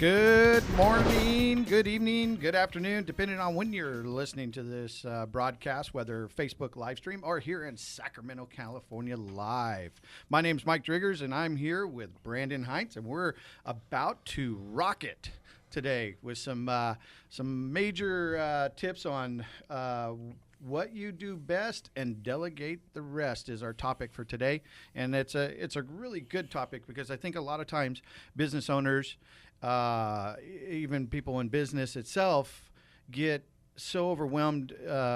Good morning, good evening, good afternoon, depending on when you're listening to this broadcast, whether Facebook live stream or here in Sacramento, California live. My name's Mike Driggers, and I'm here with Brandon Heinz, and we're about to rock it today with some major tips on what you do best and delegate the rest is our topic for today. And it's a really good topic because I think a lot of times business owners, even people in business itself, get so overwhelmed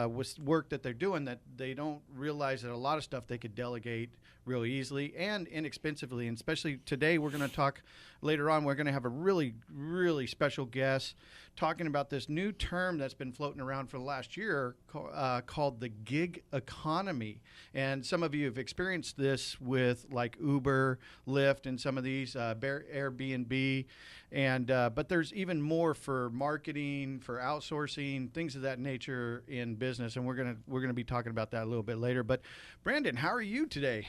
with work that they're doing that they don't realize that a lot of stuff they could delegate really easily and inexpensively. And especially today, we're going to talk later on. We're going to have a really, really special guest talking about this new term that's been floating around for the last year called the gig economy. And some of you have experienced this with like Uber, Lyft, and some of these Airbnb. And but there's even more for marketing, for outsourcing, things of that nature in business. And we're gonna be talking about that a little bit later. But Brandon, how are you today?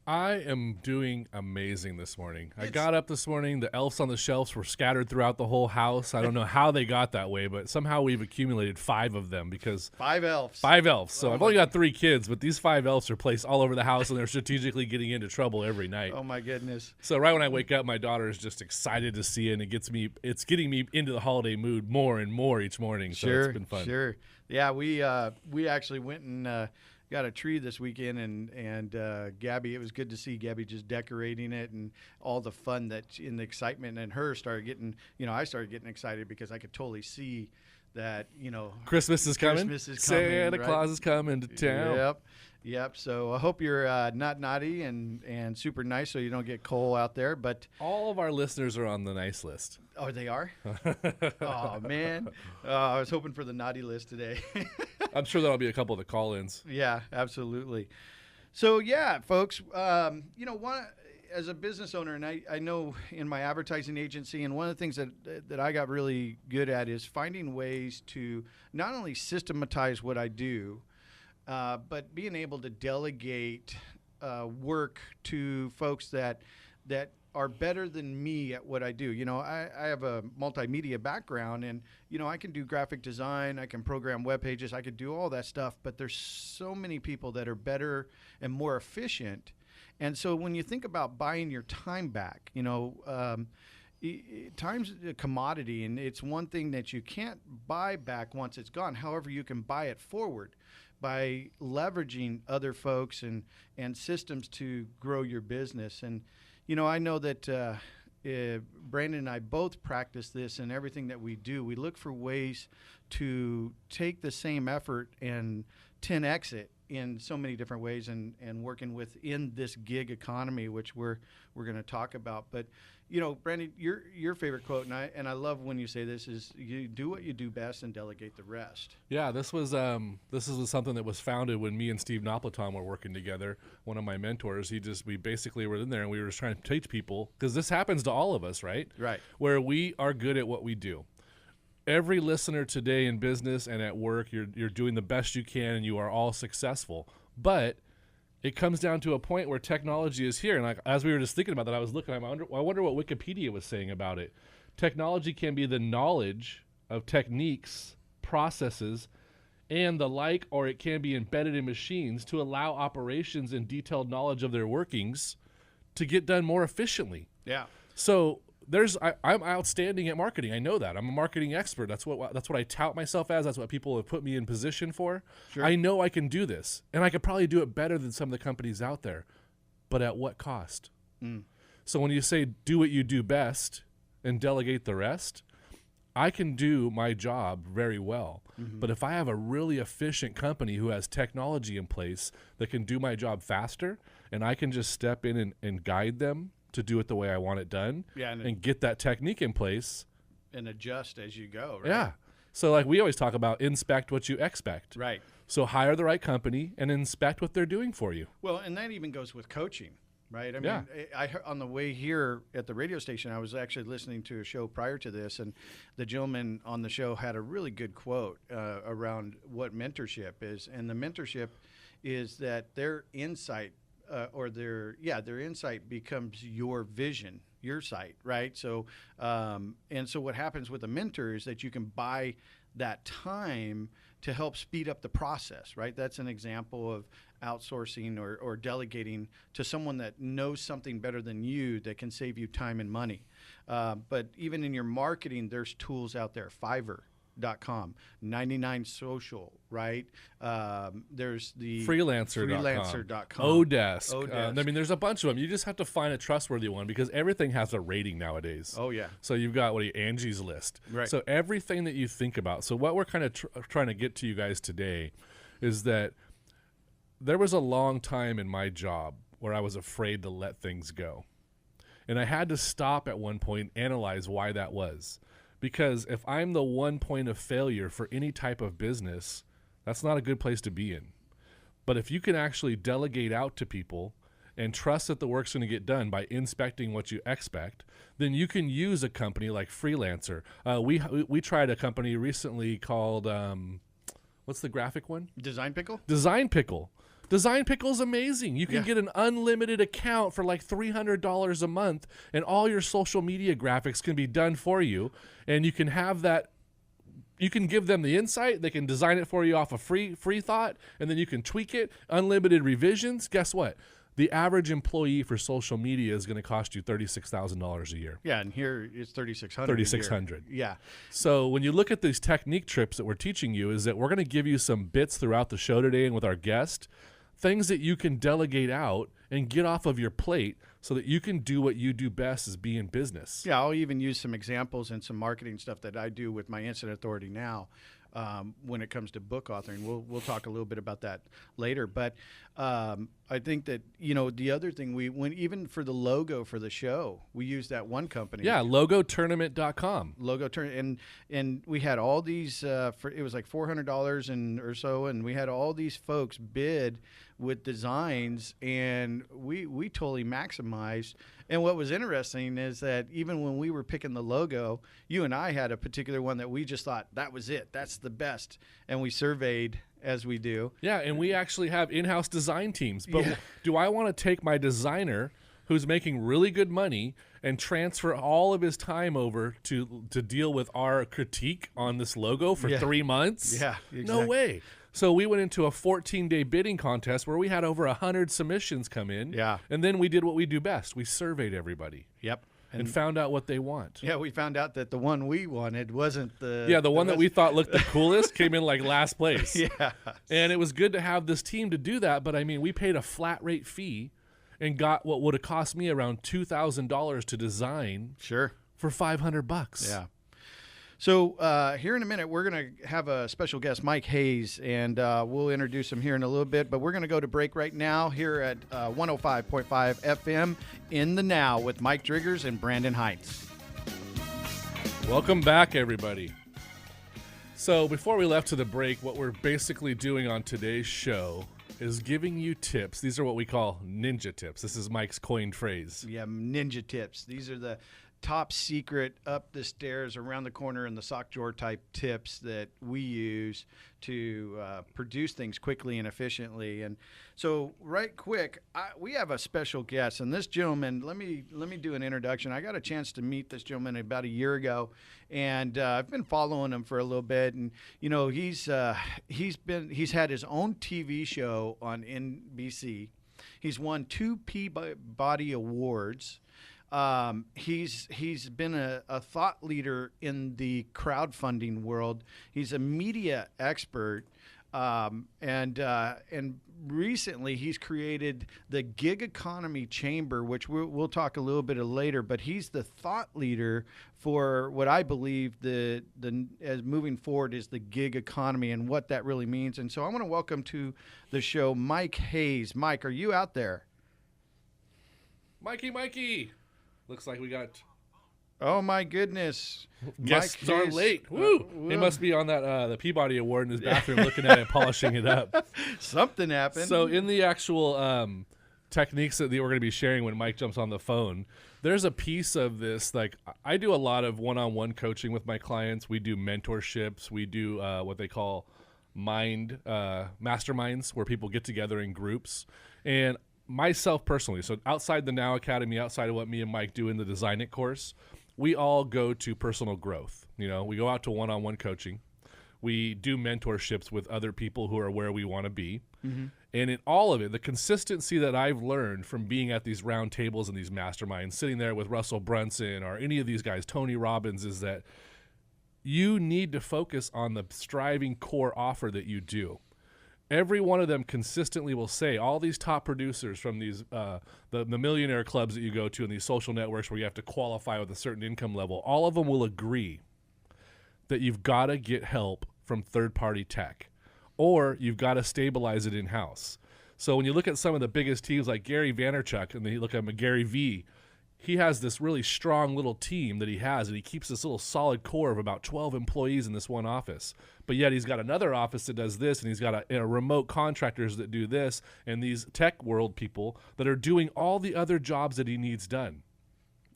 I am doing amazing this morning. I got up this morning. The elves on the shelves were scattered throughout the whole house. I don't know how they got that way, but somehow we've accumulated 5 of them because 5 elves. 5 elves. So I've only got 3 kids, but these 5 elves are placed all over the house, and they're strategically getting into trouble every night. Oh my goodness! So right when I wake up, my daughter is just excited to see it, and it's getting me into the holiday mood more and more each morning. So it's been fun. Sure. Yeah, we actually went and got a tree this weekend, and Gabby, it was good to see Gabby just decorating it and all the fun that in the excitement, and her started getting, I started getting excited because I could totally see that, Christmas is coming. Santa Claus is coming to town. Yep. So I hope you're not naughty and super nice so you don't get coal out there. But all of our listeners are on the nice list. Oh, they are? Oh, man. I was hoping for the naughty list today. I'm sure there'll be a couple of the call-ins. Yeah, absolutely. So, yeah, folks, as a business owner, and I know in my advertising agency, and one of the things that I got really good at is finding ways to not only systematize what I do, but being able to delegate work to folks that are better than me at what I do. I have a multimedia background, and, I can do graphic design, I can program web pages, I could do all that stuff, but there's so many people that are better and more efficient. And so when you think about buying your time back, time's a commodity, and it's one thing that you can't buy back once it's gone. However, you can buy it forward by leveraging other folks and systems to grow your business. And I know that Brandon and I both practice this in everything that we do. We look for ways to take the same effort and 10x it in so many different ways, and working within this gig economy, which we're going to talk about. But Brandon, your favorite quote, and I love when you say this, is you do what you do best and delegate the rest. Yeah, this was something that was founded when me and Steve Napolitan were working together. One of my mentors, we basically were in there and we were just trying to teach people, because this happens to all of us, right? Right. Where we are good at what we do. Every listener today in business and at work, you're doing the best you can and you are all successful. But it comes down to a point where technology is here. And as we were just thinking about that, I was looking, I wonder what Wikipedia was saying about it. Technology can be the knowledge of techniques, processes, and the like, or it can be embedded in machines to allow operations and detailed knowledge of their workings to get done more efficiently. Yeah. So I'm outstanding at marketing. I know that. I'm a marketing expert. That's what I tout myself as. That's what people have put me in position for. Sure. I know I can do this, and I could probably do it better than some of the companies out there. But at what cost? So when you say do what you do best and delegate the rest, I can do my job very well. Mm-hmm. But if I have a really efficient company who has technology in place that can do my job faster, and I can just step in and guide them to do it the way I want it done, and get that technique in place. And adjust as you go, right? Yeah. So like we always talk about, inspect what you expect. Right. So hire the right company and inspect what they're doing for you. Well, and that even goes with coaching, right? I mean, Yeah. I on the way here at the radio station, I was actually listening to a show prior to this, and the gentleman on the show had a really good quote around what mentorship is. And the mentorship is that their insight or their insight becomes your vision, your sight, right? So and so what happens with a mentor is that you can buy that time to help speed up the process, right? That's an example of outsourcing or delegating to someone that knows something better than you that can save you time and money. But even in your marketing, there's tools out there. Fiverr.com, 99 Social, right? There's the freelancer.com, Odesk. I mean, there's a bunch of them. You just have to find a trustworthy one because everything has a rating nowadays. Oh yeah. So you've got Angie's List. Right. So everything that you think about. So what we're kind of trying to get to you guys today is that there was a long time in my job where I was afraid to let things go. And I had to stop at one point and analyze why that was. Because if I'm the one point of failure for any type of business, that's not a good place to be in. But if you can actually delegate out to people and trust that the work's going to get done by inspecting what you expect, then you can use a company like Freelancer. We tried a company recently called, what's the graphic one? Design Pickle? Design Pickle. Design Pickle is amazing. You can get an unlimited account for like $300 a month, and all your social media graphics can be done for you. And you can have that. You can give them the insight. They can design it for you off a free thought, and then you can tweak it. Unlimited revisions. Guess what? The average employee for social media is going to cost you $36,000 a year. Yeah, and here it's $3,600. $3,600. Yeah. So when you look at these technique trips that we're teaching you, is that we're going to give you some bits throughout the show today and with our guest, things that you can delegate out and get off of your plate so that you can do what you do best, is be in business. Yeah, I'll even use some examples and some marketing stuff that I do with my Incident Authority now. When it comes to book authoring, we'll talk a little bit about that later. But I think that the other thing even for the logo for the show, we use that one company. Yeah, logotournament.com. And we had all these. It was like $400 or so, and we had all these folks bid with designs, and we totally maximized. And what was interesting is that even when we were picking the logo, you and I had a particular one that we just thought that was it. That's the best. And we surveyed as we do. Yeah, and we actually have in-house design teams. But do I want to take my designer who's making really good money and transfer all of his time over to deal with our critique on this logo for 3 months? Yeah, exactly. No way. So we went into a 14-day bidding contest where we had over 100 submissions come in. Yeah. And then we did what we do best. We surveyed everybody. Yep. And found out what they want. Yeah, we found out that the one we wanted wasn't the... Yeah, the one that we thought looked the coolest came in like last place. Yeah. And it was good to have this team to do that. But, I mean, we paid a flat rate fee and got what would have cost me around $2,000 to design. Sure. For $500. Yeah. So here in a minute, we're going to have a special guest, Mike Hayes, and we'll introduce him here in a little bit. But we're going to go to break right now here at 105.5 FM in the Now with Mike Driggers and Brandon Heights. Welcome back, everybody. So before we left to the break, what we're basically doing on today's show is giving you tips. These are what we call ninja tips. This is Mike's coined phrase. Yeah, ninja tips. These are the top secret, up the stairs, around the corner, in the sock drawer type tips that we use to produce things quickly and efficiently. And so, right quick, we have a special guest, and this gentleman. Let me do an introduction. I got a chance to meet this gentleman about a year ago, and I've been following him for a little bit. And he's had his own TV show on NBC. He's won 2 Peabody Awards. He's been a thought leader in the crowdfunding world. He's a media expert, and recently he's created the Gig Economy Chamber, which we'll talk a little bit later. But he's the thought leader for what I believe as moving forward is the gig economy and what that really means. And so I want to welcome to the show Mike Hayes. Mike, are you out there? Mikey. Looks like we got... Oh, my goodness. Guests are late. Woo! He must be on that the Peabody Award in his bathroom looking at it, polishing it up. Something happened. So in the actual techniques that we're going to be sharing when Mike jumps on the phone, there's a piece of this. Like, I do a lot of one-on-one coaching with my clients. We do mentorships. We do what they call masterminds, where people get together in groups. And myself personally, so outside the Now Academy, outside of what me and Mike do in the Design It course, we all go to personal growth. You know, we go out to one-on-one coaching. We do mentorships with other people who are where we want to be. And in all of it, the consistency that I've learned from being at these round tables and these masterminds, sitting there with Russell Brunson or any of these guys, Tony Robbins, is that you need to focus on the striving core offer that you do. Every one of them consistently will say, all these top producers from these the millionaire clubs that you go to and these social networks where you have to qualify with a certain income level, all of them will agree that you've got to get help from third-party tech, or you've got to stabilize it in-house. So when you look at some of the biggest teams like Gary Vaynerchuk, and then you look at Gary Vee, he has this really strong little team that he has, and he keeps this little solid core of about 12 employees in this one office. But yet he's got another office that does this, and he's got a remote contractors that do this, and these tech world people that are doing all the other jobs that he needs done.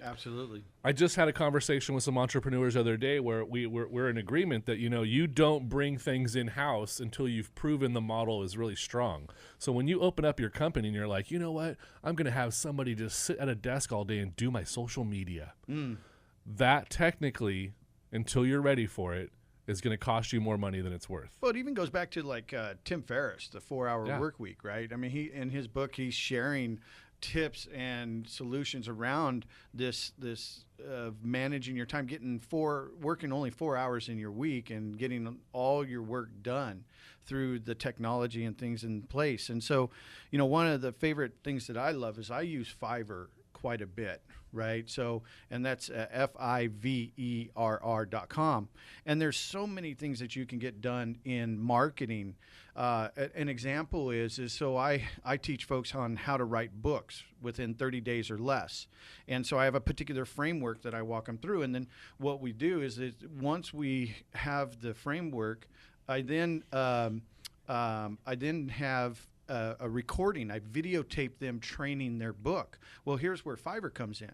Absolutely. I just had a conversation with some entrepreneurs the other day where we're in agreement that, you know, you don't bring things in-house until you've proven the model is really strong. So when you open up your company and you're like, you know what, I'm going to have somebody just sit at a desk all day and do my social media. That technically, until you're ready for it, is going to cost you more money than it's worth. Well, it even goes back to like Tim Ferriss, the 4-hour work week, right? I mean, he in his book, he's sharing tips and solutions around this managing your time, working only 4 hours in your week and getting all your work done through the technology and things in place. And so, you know, one of the favorite things that I love is I use Fiverr quite a bit, right? So, and that's Fiverr.com. And there's so many things that you can get done in marketing. An example is so I teach folks on how to write books within 30 days or less. And so I have a particular framework that I walk them through. And then what we do is once we have the framework, I then have a recording. I videotape them training their book. Well, here's where Fiverr comes in,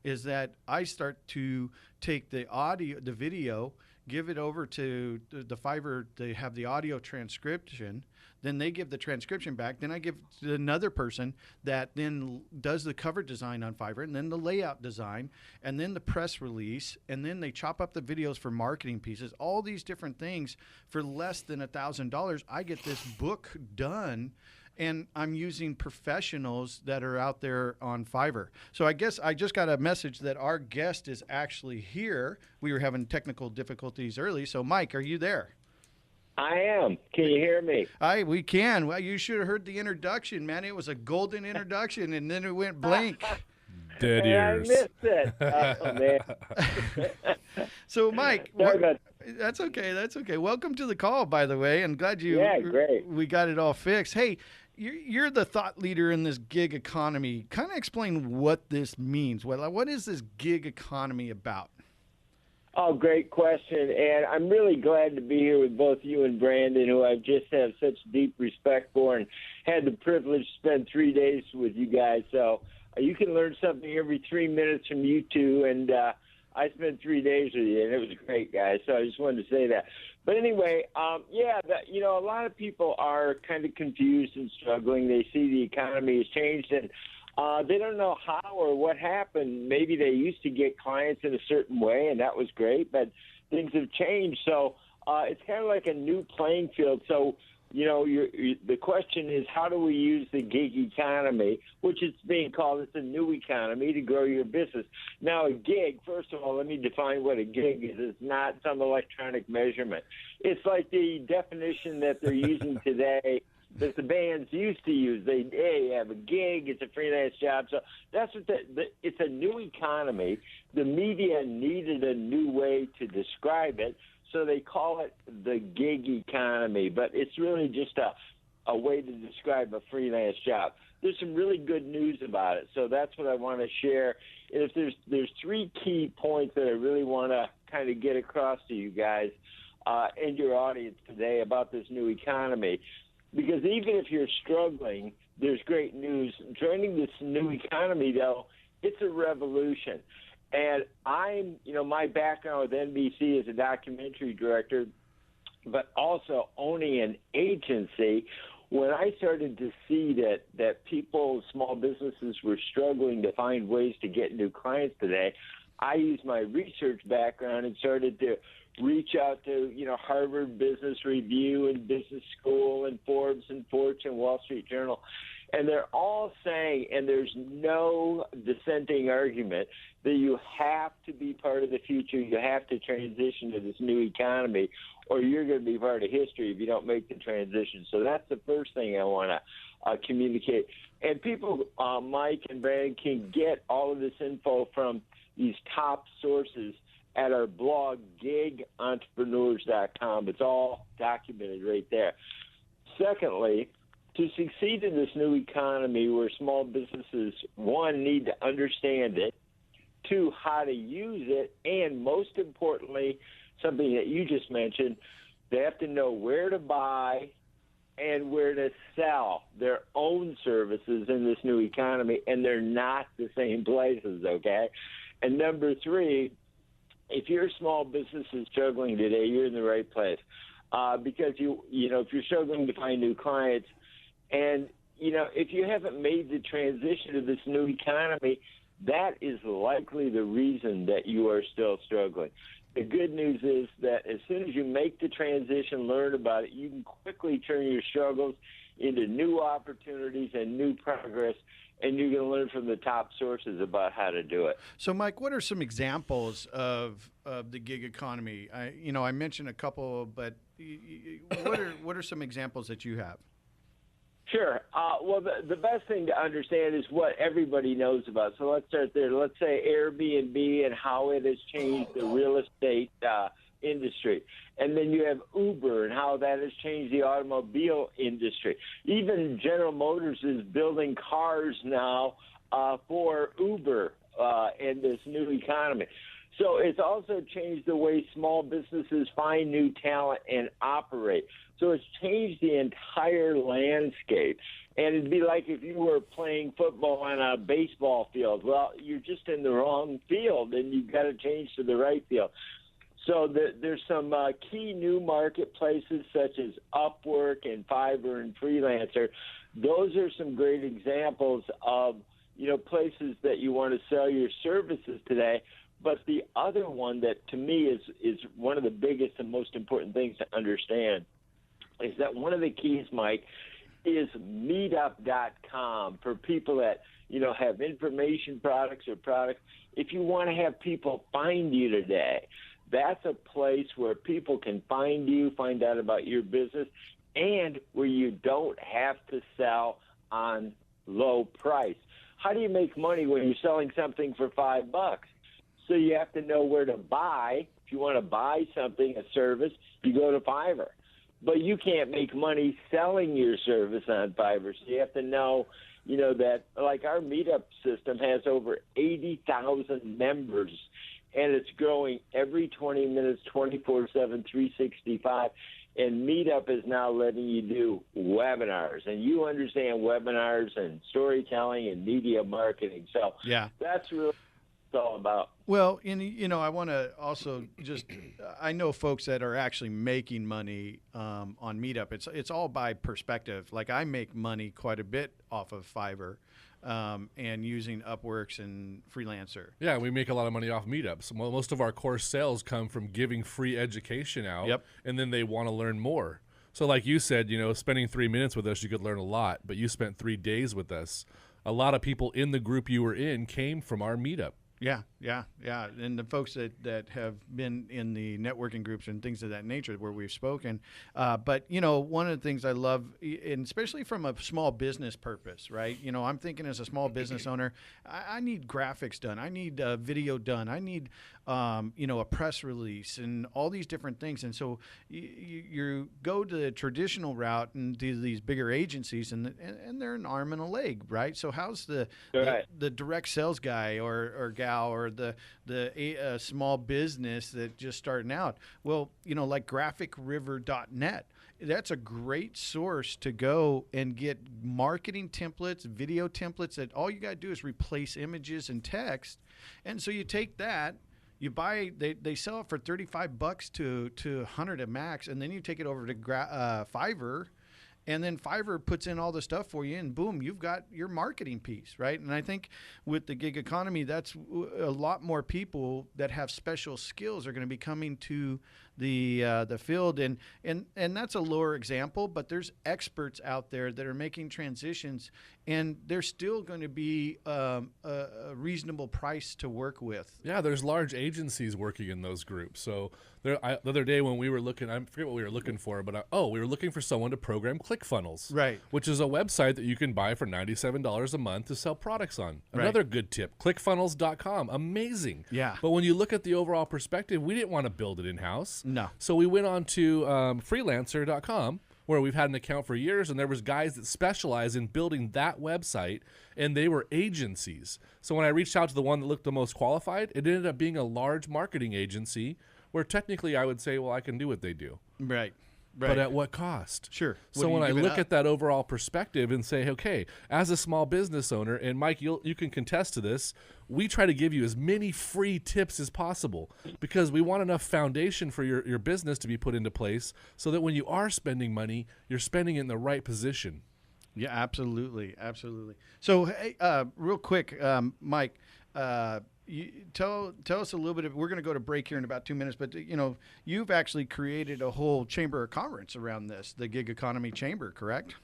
is that I start to take the audio, the video, give it over to the Fiverr. They have the audio transcription. Then they give the transcription back. Then I give to another person that then does the cover design on Fiverr, and then the layout design, and then the press release, and then they chop up the videos for marketing pieces. All these different things for less than $1,000. I get this book done. And I'm using professionals that are out there on Fiverr. So I guess I just got a message that our guest is actually here. We were having technical difficulties early. So, Mike, are you there? I am. Can you hear me? We can. Well, you should have heard the introduction, man. It was a golden introduction, and then it went blank. Dead ears. I missed it. Oh, man. So, Mike, that's okay. That's okay. Welcome to the call, by the way, and glad great. We got it all fixed. Hey, you're the thought leader in this gig economy. Kind of explain what this means. What is this gig economy about? Oh, great question. And I'm really glad to be here with both you and Brandon, who I just have such deep respect for and had the privilege to spend 3 days with you guys. So you can learn something every 3 minutes from you two. And I spent 3 days with you, and it was great, guys. So I just wanted to say that. But anyway, a lot of people are kind of confused and struggling. They see the economy has changed, and they don't know how or what happened. Maybe they used to get clients in a certain way, and that was great, but things have changed. So it's kind of like a new playing field. So, the question is, how do we use the gig economy, which is being called, it's a new economy, to grow your business? Now, a gig, first of all, let me define what a gig is. It's not some electronic measurement. It's like the definition that they're using today that the bands used to use. They have a gig, it's a freelance job. So that's what it's a new economy. The media needed a new way to describe it, so they call it the gig economy. But it's really just a way to describe a freelance job. There's some really good news about it, so that's what I want to share. And if there's 3 key points that I really want to kind of get across to you guys and your audience today about this new economy. Because even if you're struggling, there's great news. Joining this new economy, though, it's a revolution. And my background with NBC is a documentary director, but also owning an agency. when I started to see that people, small businesses, were struggling to find ways to get new clients today, I used my research background and started to reach out to, Harvard Business Review and Business School and Forbes and Fortune, Wall Street Journal. And they're all saying, and there's no dissenting argument, that you have to be part of the future. You have to transition to this new economy, or you're going to be part of history if you don't make the transition. So that's the first thing I want to communicate. And people, Mike and Brandon, can get all of this info from these top sources at our blog, gigentrepreneurs.com. It's all documented right there. Secondly, to succeed in this new economy where small businesses, one, need to understand it, two, how to use it, and most importantly, something that you just mentioned, they have to know where to buy and where to sell their own services in this new economy, and they're not the same places, okay? And number three, if your small business is struggling today, you're in the right place, because if you're struggling to find new clients, and if you haven't made the transition to this new economy, that is likely the reason that you are still struggling. The good news is that as soon as you make the transition, learn about it, you can quickly turn your struggles into new opportunities and new progress, and you're going to learn from the top sources about how to do it. So, Mike, what are some examples of the gig economy? I mentioned a couple, but what are some examples that you have? Sure. Well, the best thing to understand is what everybody knows about. So let's start there. Let's say Airbnb and how it has changed the real estate industry. And then you have Uber and how that has changed the automobile industry. Even General Motors is building cars now for Uber in this new economy. So it's also changed the way small businesses find new talent and operate. So it's changed the entire landscape. And it'd be like if you were playing football on a baseball field. Well, you're just in the wrong field, and you've got to change to the right field. So there's some key new marketplaces such as Upwork and Fiverr and Freelancer. Those are some great examples of, places that you want to sell your services today. But the other one that to me is one of the biggest and most important things to understand is that one of the keys, Mike, is meetup.com for people that, have information products or products. If you want to have people find you today, that's a place where people can find you, find out about your business, and where you don't have to sell on low price. How do you make money when you're selling something for $5? So you have to know where to buy. If you want to buy something, a service, you go to Fiverr. But you can't make money selling your service on Fiverr. So you have to know, that like our meetup system has over 80,000 members, and it's growing every 20 minutes, 24/7, 365. And Meetup is now letting you do webinars, and you understand webinars and storytelling and media marketing. So Yeah. that's really what it's all about. Well, I want to also I know folks that are actually making money on Meetup. It's all by perspective. Like I make money quite a bit off of Fiverr and using Upworks and Freelancer. Yeah, we make a lot of money off meetups. Well, most of our course sales come from giving free education out, Yep. and then they want to learn more. So like you said, spending 3 minutes with us, you could learn a lot, but you spent 3 days with us. A lot of people in the group you were in came from our meetup. Yeah. And the folks that have been in the networking groups and things of that nature where we've spoken. But, one of the things I love, and especially from a small business purpose, right? I'm thinking as a small business owner, I need graphics done. I need video done. I need, a press release and all these different things. And so you go to the traditional route and do these bigger agencies, and they're an arm and a leg, right? So how's the direct sales guy or gal or the small business that just starting out? Well, like graphicriver.net. That's a great source to go and get marketing templates, video templates that all you got to do is replace images and text. And so you take that, you buy, they sell it for $35 to $100 at max, and then you take it over to Fiverr and then Fiverr puts in all the stuff for you, and boom, you've got your marketing piece, right? And I think with the gig economy, that's a lot more people that have special skills are going to be coming to the field, and that's a lower example, but there's experts out there that are making transitions, and they're still going to be a reasonable price to work with. Yeah, there's large agencies working in those groups. So the other day when we were looking, I forget what we were looking for, but we were looking for someone to program ClickFunnels, Right. which is a website that you can buy for $97 a month to sell products on. Right. Another good tip, ClickFunnels.com, amazing. Yeah. But when you look at the overall perspective, we didn't want to build it in-house. No. So we went on to freelancer.com, where we've had an account for years, and there was guys that specialize in building that website, and they were agencies. So when I reached out to the one that looked the most qualified, it ended up being a large marketing agency where technically I would say, well, I can do what they do. Right. But at what cost? Sure. So when I look at that overall perspective and say, okay, as a small business owner, and Mike, you can contest to this, we try to give you as many free tips as possible because we want enough foundation for your business to be put into place so that when you are spending money, you're spending it in the right position. Yeah, absolutely, absolutely. So, hey, real quick, Mike, you tell us a little bit of. We're going to go to break here in about 2 minutes, but you've actually created a whole chamber of commerce around this, the Gig Economy Chamber, correct?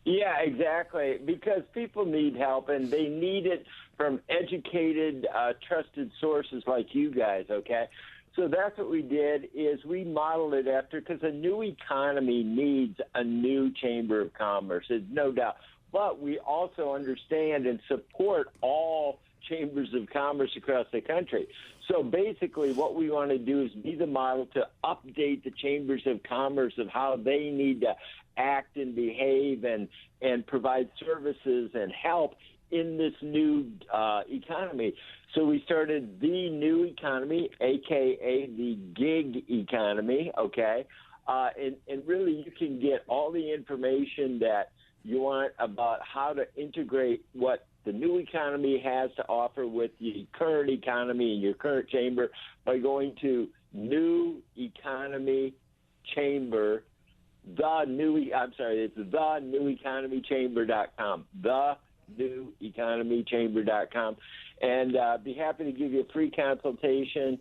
Yeah, exactly. Because people need help, and they need it from educated, trusted sources like you guys. Okay, so that's what we did. Is we modeled it after, because a new economy needs a new chamber of commerce. There's no doubt. But we also understand and support all chambers of commerce across the country. So basically what we want to do is be the model to update the chambers of commerce of how they need to act and behave and provide services and help in this new economy. So we started the new economy, a.k.a. the gig economy, okay? And really you can get all the information that you want about how to integrate what the new economy has to offer with the current economy and your current chamber by going to New Economy Chamber, it's thenewEconomyChamber.com, thenewEconomyChamber.com, and be happy to give you a free consultation.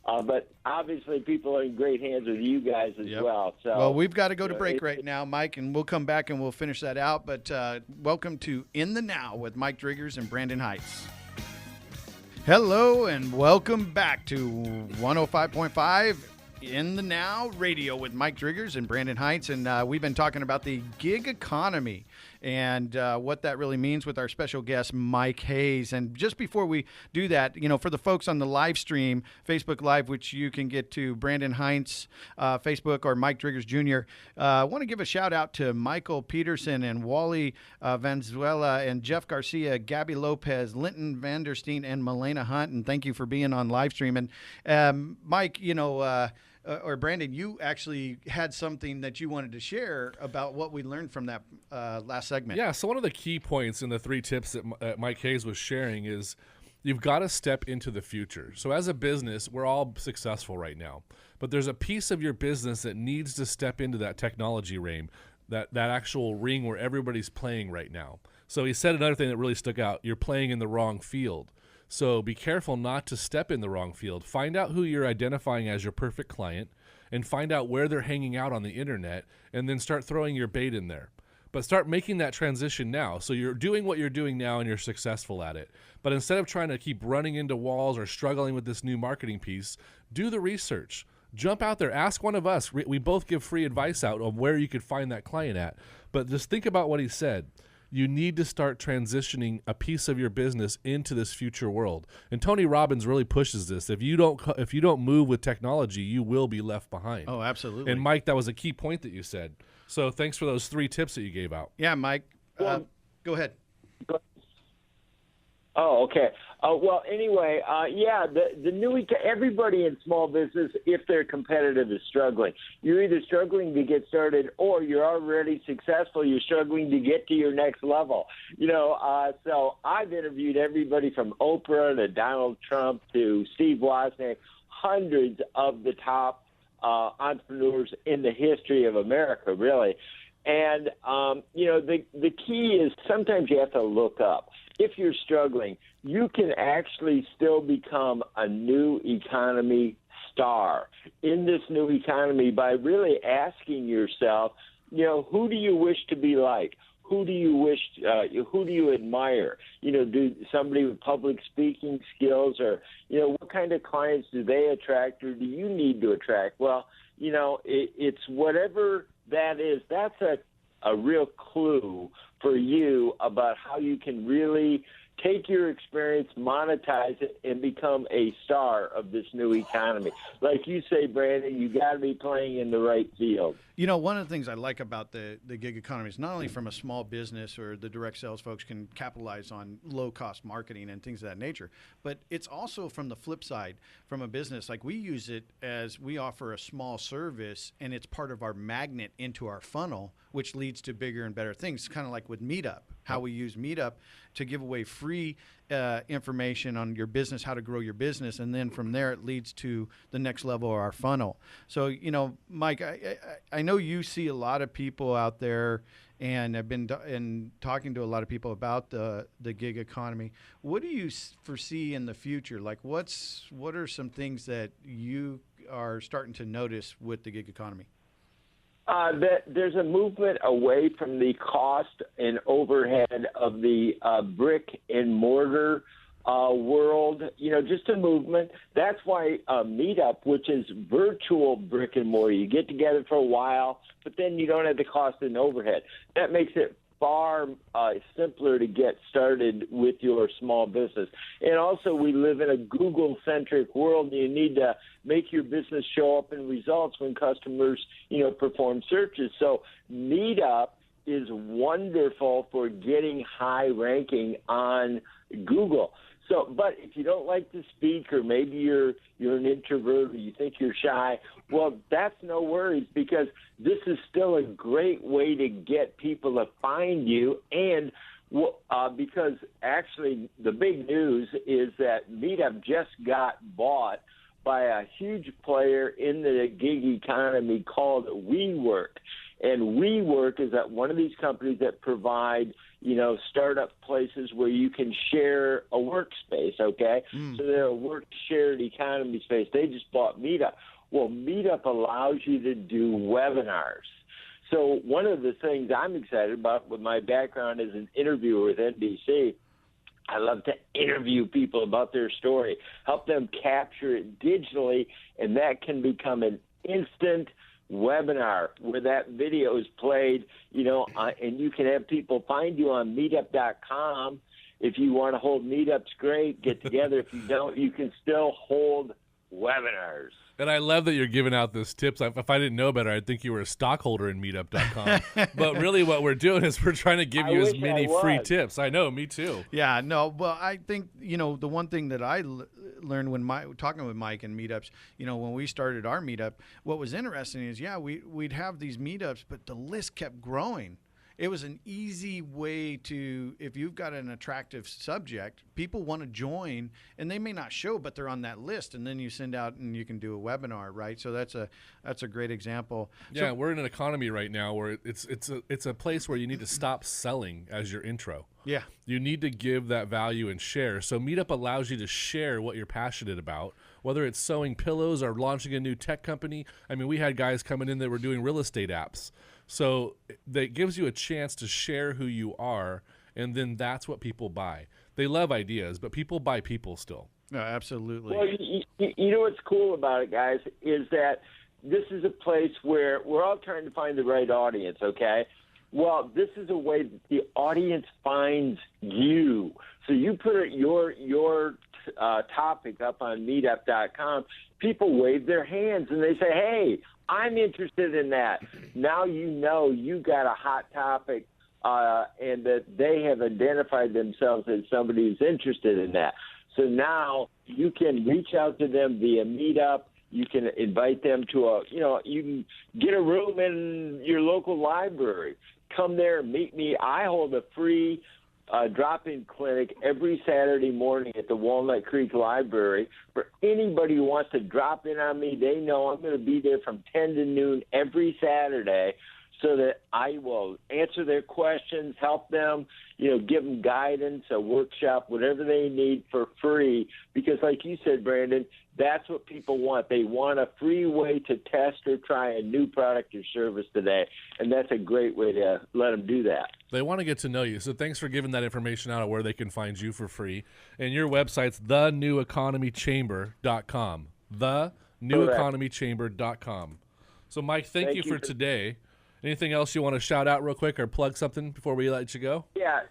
But obviously, people are in great hands with you guys as well. So, well, we've got to go to break right now, Mike, and we'll come back and we'll finish that out. But welcome to In the Now with Mike Driggers and Brandon Heights. Hello, and welcome back to 105.5 In the Now Radio with Mike Driggers and Brandon Heights. And we've been talking about the gig economy and what that really means with our special guest, Mike Hayes. And just before we do that, for the folks on the live stream, Facebook Live, which you can get to Brandon Heights, Facebook, or Mike Driggers Jr., I want to give a shout out to Michael Peterson and Wally Vanzuela and Jeff Garcia, Gabby Lopez, Linton Vandersteen, and Milena Hunt. And thank you for being on live stream. And Mike, or Brandon, you actually had something that you wanted to share about what we learned from that last segment. Yeah, so one of the key points in the 3 tips that Mike Hayes was sharing is you've got to step into the future. So as a business, we're all successful right now, but there's a piece of your business that needs to step into that technology ring, that actual ring where everybody's playing right now. So he said another thing that really stuck out, you're playing in the wrong field. So be careful not to step in the wrong field. Find out who you're identifying as your perfect client and find out where they're hanging out on the internet and then start throwing your bait in there. But start making that transition now. So you're doing what you're doing now and you're successful at it. But instead of trying to keep running into walls or struggling with this new marketing piece, do the research. Jump out there. Ask one of us. We both give free advice out on where you could find that client at. But just think about what he said. You need to start transitioning a piece of your business into this future world. And Tony Robbins really pushes this. If you don't move with technology, you will be left behind. Oh, absolutely. And Mike, that was a key point that you said. So thanks for those 3 tips that you gave out. Yeah, Mike. Go ahead. Oh, okay. Well, anyway, the new everybody in small business, if they're competitive, is struggling. You're either struggling to get started, or you're already successful. You're struggling to get to your next level. So I've interviewed everybody from Oprah to Donald Trump to Steve Wozniak, hundreds of the top entrepreneurs in the history of America, really. And the key is sometimes you have to look up. If you're struggling, you can actually still become a new economy star in this new economy by really asking yourself, who do you wish to be like? Who do you admire? Do somebody with public speaking skills, or, what kind of clients do they attract, or do you need to attract? Well, it's whatever that is. That's a real clue for you about how you can really take your experience, monetize it, and become a star of this new economy. Like you say, Brandon, you got to be playing in the right field. One of the things I like about the gig economy is not only from a small business or the direct sales folks can capitalize on low-cost marketing and things of that nature, but it's also from the flip side, from a business. Like, we use it as we offer a small service, and it's part of our magnet into our funnel, which leads to bigger and better things, kind of like with Meetup, how we use Meetup to give away free information on your business, how to grow your business, and then from there it leads to the next level of our funnel. So, Mike, I know you see a lot of people out there, and have been talking to a lot of people about the gig economy. What do you foresee in the future? Like, what are some things that you are starting to notice with the gig economy? That there's a movement away from the cost and overhead of the brick and mortar world, just a movement. That's why Meetup, which is virtual brick and mortar, you get together for a while, but then you don't have the cost and overhead. That makes it far simpler to get started with your small business. And also, we live in a Google-centric world, and you need to make your business show up in results when customers, perform searches. So Meetup is wonderful for getting high ranking on Google. So, but if you don't like to speak, or maybe you're an introvert, or you think you're shy, well, that's no worries, because this is still a great way to get people to find you. And because actually the big news is that Meetup just got bought by a huge player in the gig economy called WeWork. And WeWork is one of these companies that provide, startup places where you can share a workspace, okay? So they're a work shared economy space. They just bought Meetup. Well, Meetup allows you to do webinars. So one of the things I'm excited about with my background as an interviewer with NBC, I love to interview people about their story, help them capture it digitally, and that can become an instant webinar where that video is played, and you can have people find you on meetup.com. If you want to hold meetups, great, get together. If you don't, you can still hold webinars. And I love that you're giving out those tips. If I didn't know better, I'd think you were a stockholder in meetup.com. But really what we're doing is we're trying to give you as many free tips. I know, me too. Yeah, no, well, I think, the one thing that I learned when talking with Mike and meetups, when we started our meetup, what was interesting is, we'd have these meetups, but the list kept growing. It was an easy way to, if you've got an attractive subject, people want to join, and they may not show, but they're on that list, and then you send out and you can do a webinar, right? So that's a great example. Yeah, we're in an economy right now where it's a place where you need to stop selling as your intro. Yeah. You need to give that value and share. So Meetup allows you to share what you're passionate about, whether it's sewing pillows or launching a new tech company. I mean, we had guys coming in that were doing real estate apps. So that gives you a chance to share who you are, and then that's what people buy. They love ideas, but people buy people still. No, absolutely. Well, you know what's cool about it, guys, is that this is a place where we're all trying to find the right audience, okay? Well, this is a way that the audience finds you. So you put your topic up on meetup.com, people wave their hands and they say, hey, I'm interested in that. Now you got a hot topic, and that they have identified themselves as somebody who's interested in that. So now you can reach out to them via Meetup. You can invite them to you can get a room in your local library. Come there, meet me. I hold a free drop-in clinic every Saturday morning at the Walnut Creek Library. For anybody who wants to drop in on me, they know I'm going to be there from 10 to noon every Saturday. so that I will answer their questions, help them, give them guidance, a workshop, whatever they need for free. Because like you said, Brandon, that's what people want. They want a free way to test or try a new product or service today. And that's a great way to let them do that. They want to get to know you. So thanks for giving that information out of where they can find you for free. And your website's theneweconomychamber.com. Theneweconomychamber.com. So, Mike, thank you for today. Anything else you want to shout out real quick or plug something before we let you go? Yeah,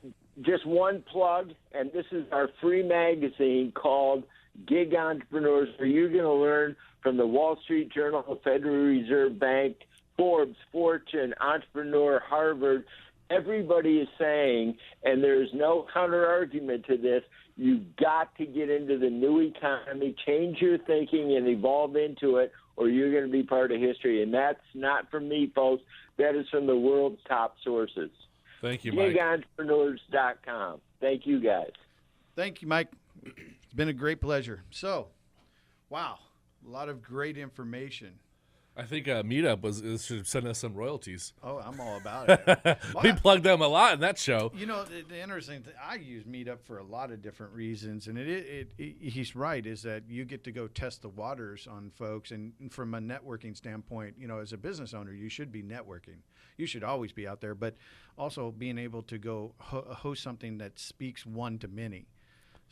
just one plug, and this is our free magazine called Gig Entrepreneurs, where you're going to learn from the Wall Street Journal, the Federal Reserve Bank, Forbes, Fortune, Entrepreneur, Harvard. Everybody is saying, and there's no counter argument to this, you've got to get into the new economy, change your thinking, and evolve into it, or you're going to be part of history. And that's not from me, folks. That is from the world's top sources. Thank you, Mike. GigEntrepreneurs.com. Thank you, guys. Thank you, Mike. It's been a great pleasure. So, wow, a lot of great information. I think Meetup should send us some royalties. Oh, I'm all about it. We plugged them a lot in that show. The interesting thing, I use Meetup for a lot of different reasons, and he's right, is that you get to go test the waters on folks, and from a networking standpoint, as a business owner, you should be networking. You should always be out there, but also being able to go host something that speaks one to many.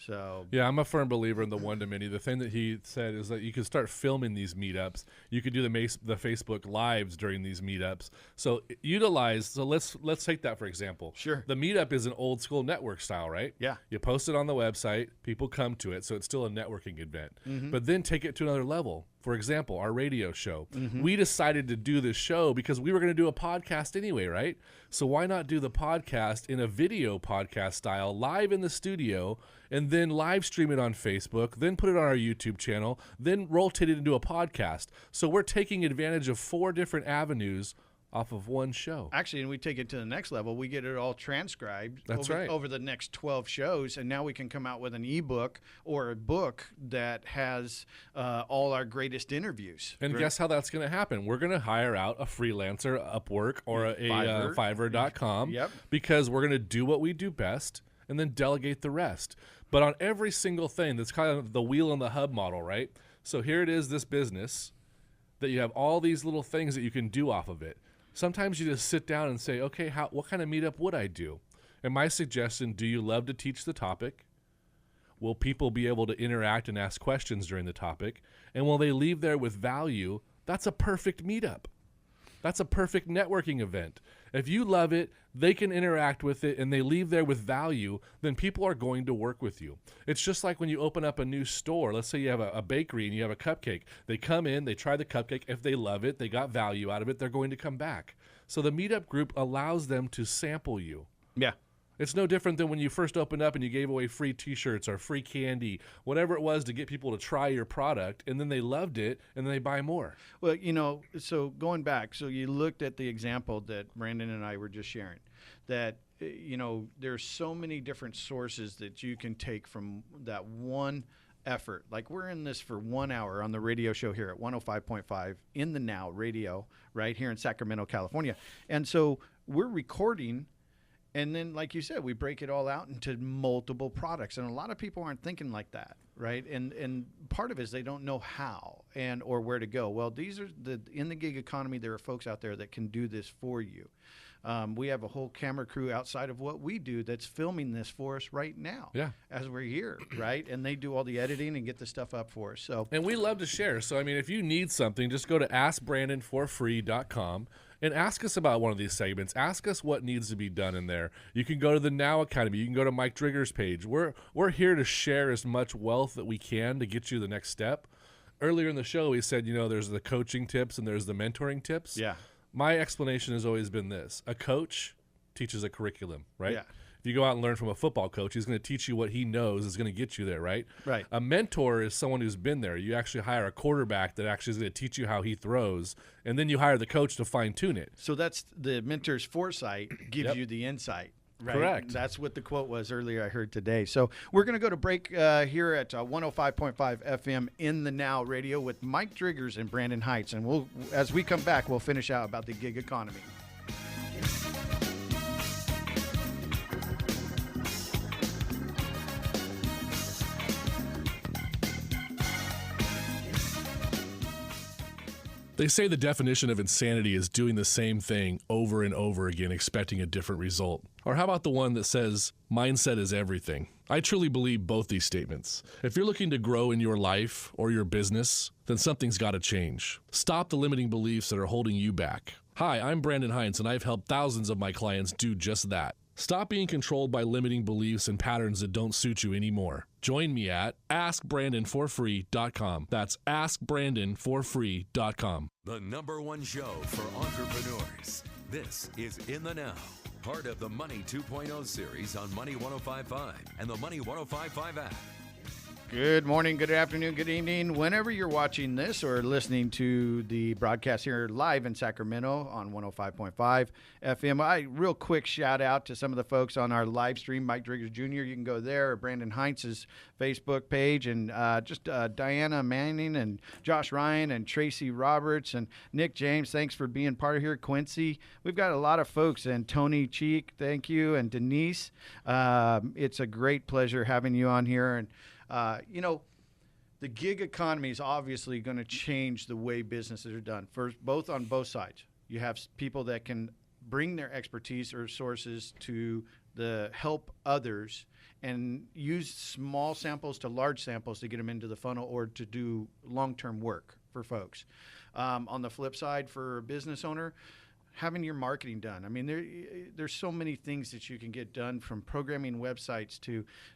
So yeah, I'm a firm believer in the one-to-many. The thing that he said is that you could start filming these meetups. You could do the Facebook lives during these meetups. So let's take that for example. Sure. The meetup is an old school network style, right? Yeah. You post it on the website, people come to it, so it's still a networking event. Mm-hmm. But then take it to another level. For example, our radio show. Mm-hmm. We decided to do this show because we were going to do a podcast anyway, right? So why not do the podcast in a video podcast style, live in the studio, and then live stream it on Facebook, then put it on our YouTube channel, then rotate it into a podcast. So we're taking advantage of 4 different avenues off of one show. Actually, and we take it to the next level. We get it all transcribed right. over the next 12 shows, and now we can come out with an ebook or a book that has all our greatest interviews. And guess how that's going to happen? We're going to hire out a freelancer, Upwork, or a Fiverr.com, Yep. because we're going to do what we do best and then delegate the rest. But on every single thing, that's kind of the wheel and the hub model, right? So here it is, this business, that you have all these little things that you can do off of it. Sometimes you just sit down and say, okay, what kind of meetup would I do? And my suggestion, do you love to teach the topic? Will people be able to interact and ask questions during the topic? And will they leave there with value? That's a perfect meetup. That's a perfect networking event. If you love it, they can interact with it, and they leave there with value, then people are going to work with you. It's just like when you open up a new store. Let's say you have a bakery and you have a cupcake. They come in, they try the cupcake. If they love it, they got value out of it, they're going to come back. So the meetup group allows them to sample you. Yeah. It's no different than when you first opened up and you gave away free T-shirts or free candy, whatever it was, to get people to try your product, and then they loved it, and then they buy more. Well, so going back, so you looked at the example that Brandon and I were just sharing, that, there's so many different sources that you can take from that one effort. Like, we're in this for 1 hour on the radio show here at 105.5 in the Now Radio, right here in Sacramento, California. And so we're recording. And then, like you said, we break it all out into multiple products. And a lot of people aren't thinking like that, right? And part of it is they don't know how or where to go. Well, in the gig economy, there are folks out there that can do this for you. We have a whole camera crew outside of what we do that's filming this for us right now as we're here, right? And they do all the editing and get the stuff up for us. And we love to share. So, if you need something, just go to AskBrandonForFree.com. and ask us about one of these segments. Ask us what needs to be done in there. You can go to the Now Academy. You can go to Mike Drigger's page. We're here to share as much wealth that we can to get you the next step. Earlier in the show, we said, there's the coaching tips and there's the mentoring tips. Yeah. My explanation has always been this. A coach teaches a curriculum, right? Yeah. If you go out and learn from a football coach, he's going to teach you what he knows is going to get you there, right? Right. A mentor is someone who's been there. You actually hire a quarterback that actually is going to teach you how he throws, and then you hire the coach to fine-tune it. So that's the mentor's foresight gives you the insight. Right? Correct. That's what the quote was earlier I heard today. So we're going to go to break here at 105.5 FM in the Now Radio with Mike Driggers and Brandon Heights. And as we come back, we'll finish out about the gig economy. They say the definition of insanity is doing the same thing over and over again, expecting a different result. Or how about the one that says, mindset is everything? I truly believe both these statements. If you're looking to grow in your life or your business, then something's got to change. Stop the limiting beliefs that are holding you back. Hi, I'm Brandon Hines, and I've helped thousands of my clients do just that. Stop being controlled by limiting beliefs and patterns that don't suit you anymore. Join me at AskBrandonForFree.com. That's AskBrandonForFree.com. The number one show for entrepreneurs. This is In the Now, part of the Money 2.0 series on Money 105.5 and the Money 105.5 app. Good morning, good afternoon, good evening. Whenever you're watching this or listening to the broadcast here live in Sacramento on 105.5 FM, real quick shout out to some of the folks on our live stream, Mike Driggers Jr. You can go there, or Brandon Heinz's Facebook page, and Diana Manning and Josh Ryan and Tracy Roberts and Nick James. Thanks for being part of here. Quincy, we've got a lot of folks, and Tony Cheek, thank you, and Denise. It's a great pleasure having you on here. And the gig economy is obviously going to change the way businesses are done. First, on both sides. You have people that can bring their expertise or sources to help others and use small samples to large samples to get them into the funnel or to do long-term work for folks. On the flip side, for a business owner, having your marketing done. I mean, there's so many things that you can get done, from programming websites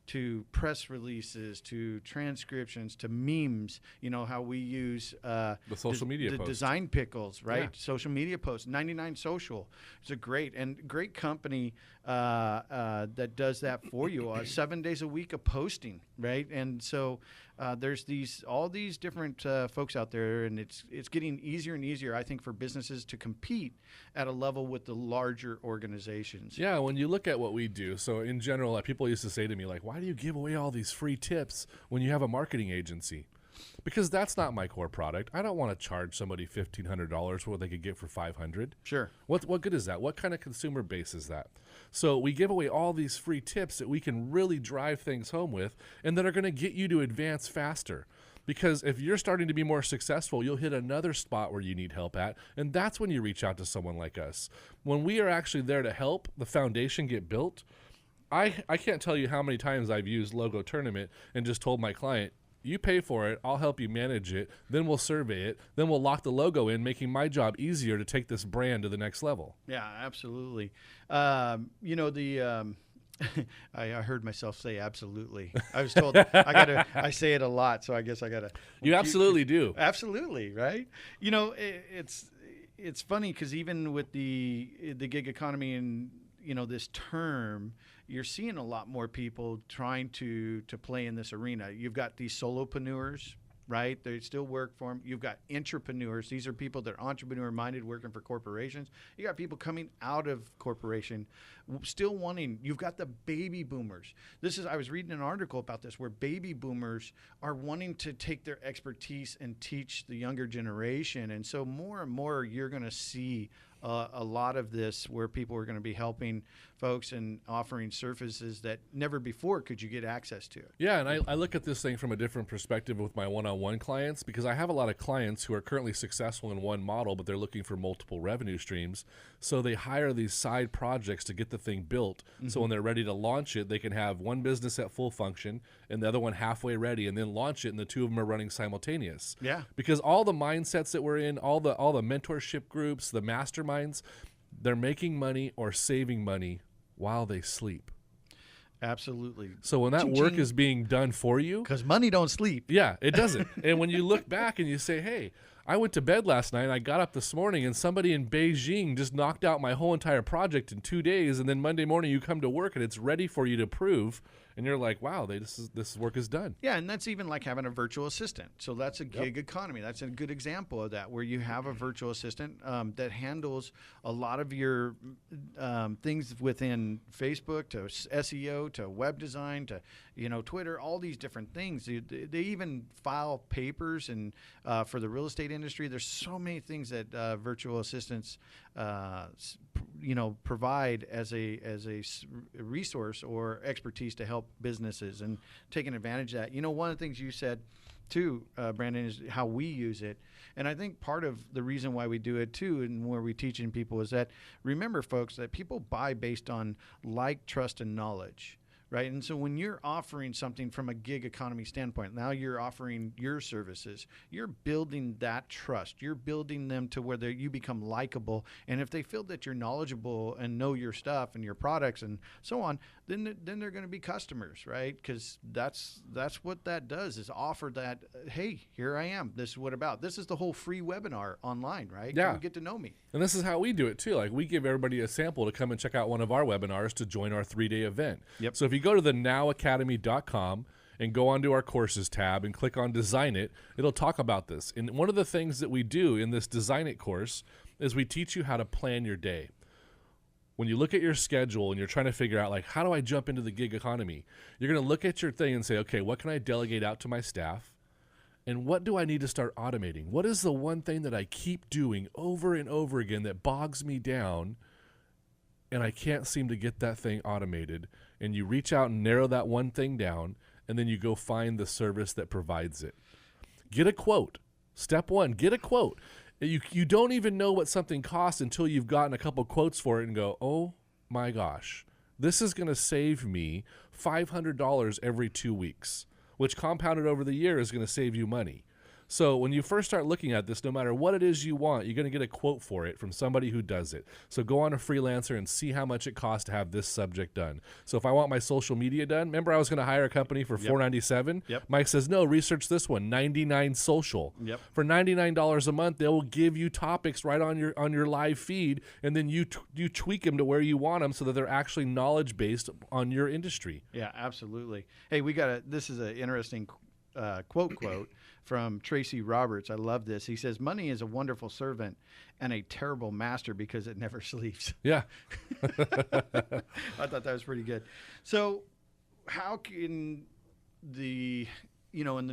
to press releases to transcriptions to memes. You know how we use The social media posts. Design Pickles, right? Yeah. Social media posts. 99 Social. It's a great company that does that for you. 7 days a week of posting, right? And so there's all these different folks out there, and it's getting easier and easier, I think, for businesses to compete at a level with the larger organizations. Yeah, when you look at what we do, so in general, people used to say to me, like, why do you give away all these free tips when you have a marketing agency? Because that's not my core product. I don't want to charge somebody $1,500 for what they could get for $500. Sure. What good is that? What kind of consumer base is that? So we give away all these free tips that we can really drive things home with and that are going to get you to advance faster. Because if you're starting to be more successful, you'll hit another spot where you need help at, and that's when you reach out to someone like us. When we are actually there to help the foundation get built, I can't tell you how many times I've used Logo Tournament and just told my client, you pay for it, I'll help you manage it, then we'll survey it, then we'll lock the logo in, making my job easier to take this brand to the next level. Yeah, absolutely. I heard myself say absolutely. I was told I say it a lot, so I guess I gotta. You absolutely do. Absolutely, right? It's funny because even with the gig economy and this term, you're seeing a lot more people trying to play in this arena. You've got these solopreneurs, right? They still work for them. You've got entrepreneurs. These are people that are entrepreneur-minded, working for corporations. You got people coming out of corporation, still wanting. You've got the baby boomers. I was reading an article about this where baby boomers are wanting to take their expertise and teach the younger generation. And so more and more you're going to see a lot of this where people are going to be helping folks and offering services that never before could you get access to. Yeah, and I look at this thing from a different perspective with my one-on-one clients, because I have a lot of clients who are currently successful in one model, but they're looking for multiple revenue streams. So they hire these side projects to get the thing built. Mm-hmm. So when they're ready to launch it, they can have one business at full function and the other one halfway ready, and then launch it, and the two of them are running simultaneous. Yeah. Because all the mindsets that we're in, all the mentorship groups, the masterminds, they're making money or saving money while they sleep. Absolutely. So when that work is being done for you, because money don't sleep. Yeah, it doesn't. And when you look back and you say, hey, I went to bed last night and I got up this morning and somebody in Beijing just knocked out my whole entire project in 2 days, and then Monday morning you come to work and it's ready for you to prove, and you're like, wow, this work is done. Yeah, and that's even like having a virtual assistant. So that's a gig economy. That's a good example of that, where you have a virtual assistant that handles a lot of your things within Facebook to SEO to web design to Twitter, all these different things. They even file papers and for the real estate industry. There's so many things that virtual assistants provide as a resource or expertise to help businesses, and taking advantage of that. One of the things you said too, Brandon, is how we use it. And I think part of the reason why we do it too, and where we teaching people, is that remember, folks, that people buy based on like, trust, and knowledge. Right. And so when you're offering something from a gig economy standpoint, now you're offering your services, you're building that trust. You're building them to where you become likable. And if they feel that you're knowledgeable and know your stuff and your products and so on, then they're going to be customers. Right. Because that's what that does, is offer that. Hey, here I am. This is what about. This is the whole free webinar online. Right. Yeah. Come get to know me. And this is how we do it too. Like, we give everybody a sample to come and check out one of our webinars to join our 3-day event. Yep. So if you go to the nowacademy.com and go onto our courses tab and click on Design It, it'll talk about this. And one of the things that we do in this Design It course is we teach you how to plan your day. When you look at your schedule and you're trying to figure out, like, how do I jump into the gig economy? You're going to look at your thing and say, okay, what can I delegate out to my staff? And what do I need to start automating? What is the one thing that I keep doing over and over again that bogs me down and I can't seem to get that thing automated? And you reach out and narrow that one thing down, and then you go find the service that provides it. Get a quote. Step one, get a quote. You don't even know what something costs until you've gotten a couple quotes for it and go, oh my gosh, this is going to save me $500 every 2 weeks, which compounded over the year is going to save you money. So when you first start looking at this, no matter what it is you want, you're going to get a quote for it from somebody who does it. So go on to Freelancer and see how much it costs to have this subject done. So if I want my social media done, remember I was going to hire a company for $497? Yep. Mike says, no, research this one, 99 Social. Yep. For $99 a month, they will give you topics right on your live feed, and then you tweak them to where you want them so that they're actually knowledge-based on your industry. Yeah, absolutely. Hey, this is an interesting quote from Tracy Roberts. I love this. He says, money is a wonderful servant and a terrible master because it never sleeps. Yeah. I thought that was pretty good. So how can in the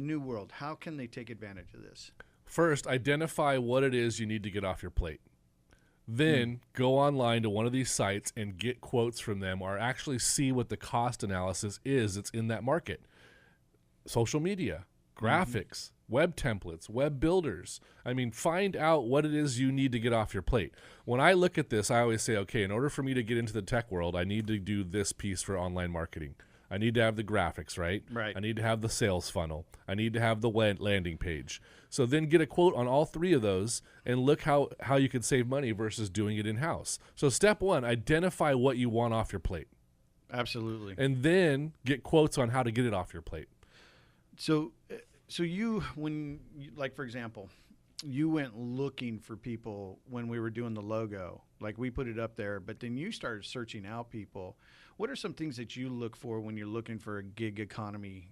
new world, how can they take advantage of this? First, identify what it is you need to get off your plate. Then go online to one of these sites and get quotes from them, or actually see what the cost analysis is that's in that market. Social media, graphics, web templates, web builders. I mean, find out what it is you need to get off your plate. When I look at this, I always say, okay, in order for me to get into the tech world, I need to do this piece for online marketing. I need to have the graphics, right? Right. I need to have the sales funnel. I need to have the landing page. So then get a quote on all three of those and look how you can save money versus doing it in-house. So step one, identify what you want off your plate. Absolutely. And then get quotes on how to get it off your plate. So like, for example, you went looking for people when we were doing the logo, like we put it up there, but then you started searching out people. What are some things that you look for when you're looking for a gig economy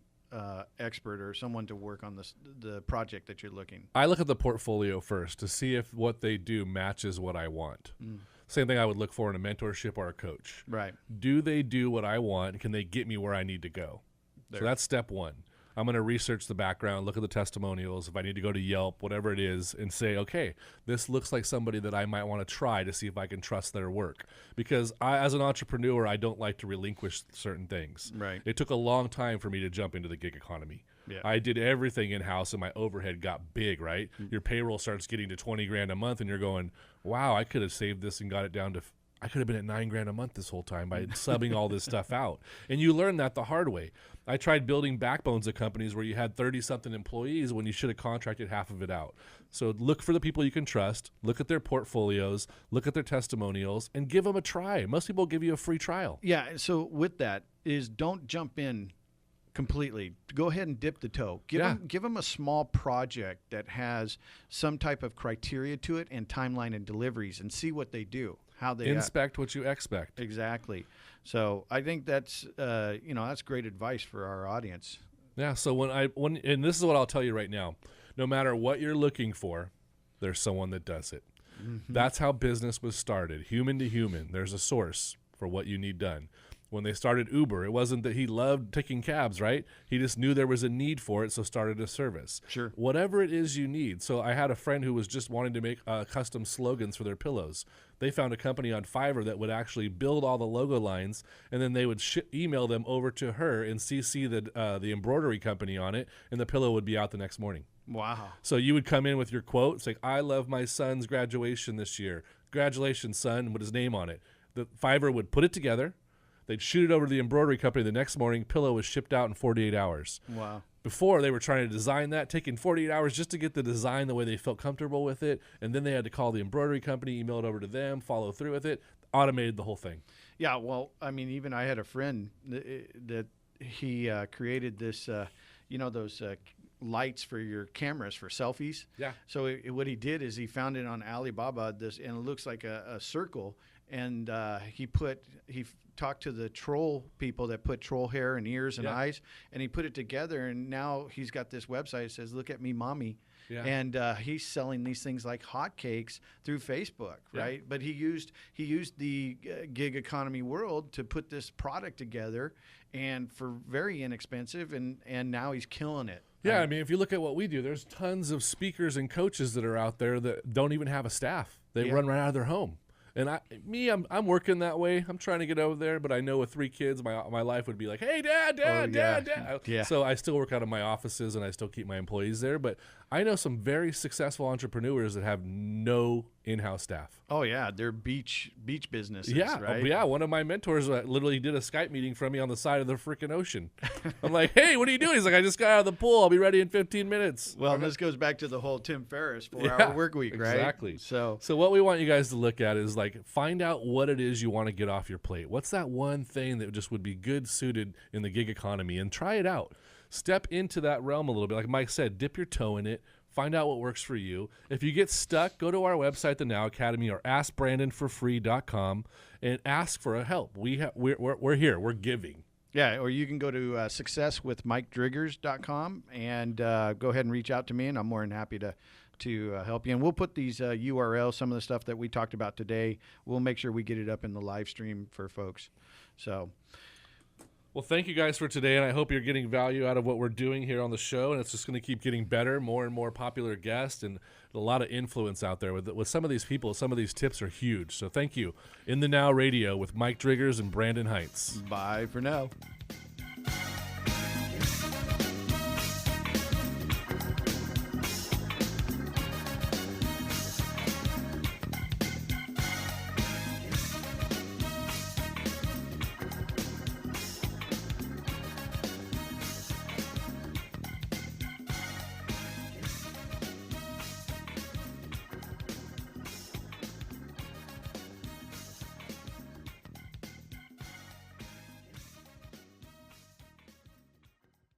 expert or someone to work on the project that you're looking? I look at the portfolio first to see if what they do matches what I want. Same thing I would look for in a mentorship or a coach. Right. Do they do what I want? Can they get me where I need to go? There. So that's step one. I'm going to research the background, look at the testimonials, if I need to go to Yelp, whatever it is, and say, okay, this looks like somebody that I might want to try to see if I can trust their work. Because as an entrepreneur, I don't like to relinquish certain things. Right. It took a long time for me to jump into the gig economy. Yeah. I did everything in-house, and my overhead got big, right? Your payroll starts getting to $20,000 a month, and you're going, wow, I could have saved this and got it down to I could have been at $9,000 a month this whole time by subbing all this stuff out. And you learn that the hard way. I tried building backbones of companies where you had 30-something employees when you should have contracted half of it out. So look for the people you can trust, look at their portfolios, look at their testimonials, and give them a try. Most people give you a free trial. Yeah, so with that is don't jump in completely. Go ahead and dip the toe. Give them a small project that has some type of criteria to it and timeline and deliveries, and see what they do. How they inspect what you expect. Exactly. So I think that's that's great advice for our audience. Yeah. So and this is what I'll tell you right now. No matter what you're looking for, there's someone that does it. Mm-hmm. That's how business was started, human to human. There's a source for what you need done. When they started Uber, it wasn't that he loved taking cabs, right? He just knew there was a need for it, so started a service. Sure. Whatever it is you need. So I had a friend who was just wanting to make custom slogans for their pillows. They found a company on Fiverr that would actually build all the logo lines, and then they would email them over to her and CC the embroidery company on it, and the pillow would be out the next morning. Wow. So you would come in with your quote, say, "I love my son's graduation this year. Congratulations, son," and put his name on it. The Fiverr would put it together. They'd shoot it over to the embroidery company the next morning. Pillow was shipped out in 48 hours. Wow. Before, they were trying to design that, taking 48 hours just to get the design the way they felt comfortable with it. And then they had to call the embroidery company, email it over to them, follow through with it, automated the whole thing. Yeah, well, I mean, even I had a friend that he created this, those lights for your cameras for selfies. Yeah. So what he did is he found it on Alibaba, and it looks like a circle, and he talked to the troll people that put troll hair and ears and eyes, and he put it together, and now he's got this website that says, "Look at me, mommy." Yeah. And he's selling these things like hotcakes through Facebook, right? But he used the gig economy world to put this product together, and for very inexpensive, and now he's killing it. Yeah, I mean, if you look at what we do, there's tons of speakers and coaches that are out there that don't even have a staff. They run right out of their home. And I'm working that way. I'm trying to get over there, but I know with 3 kids, my life would be like, "Hey, Dad." Yeah. So I still work out of my offices, and I still keep my employees there. But I know some very successful entrepreneurs that have no in-house staff. Oh yeah, they're beach businesses. Yeah, right? Yeah. One of my mentors literally did a Skype meeting from me on the side of the freaking ocean. I'm like, "Hey, what are you doing?" He's like, "I just got out of the pool. I'll be ready in 15 minutes." Well, this goes back to the whole Tim Ferriss 4-hour work week, right? Exactly. So what we want you guys to look at is like find out what it is you want to get off your plate. What's that one thing that just would be good suited in the gig economy, and try it out. Step into that realm a little bit. Like Mike said, dip your toe in it. Find out what works for you. If you get stuck, go to our website, The Now Academy, or askbrandonforfree.com and ask for a help. We're here. We're giving. Yeah, or you can go to successwithmikedriggers.com and go ahead and reach out to me, and I'm more than happy to help you. And we'll put these URLs, some of the stuff that we talked about today, we'll make sure we get it up in the live stream for folks. So, well, thank you guys for today, and I hope you're getting value out of what we're doing here on the show, and it's just going to keep getting better, more and more popular guests, and a lot of influence out there with some of these people. Some of these tips are huge. So thank you. In the Now Radio with Mike Driggers and Brandon Heights. Bye for now.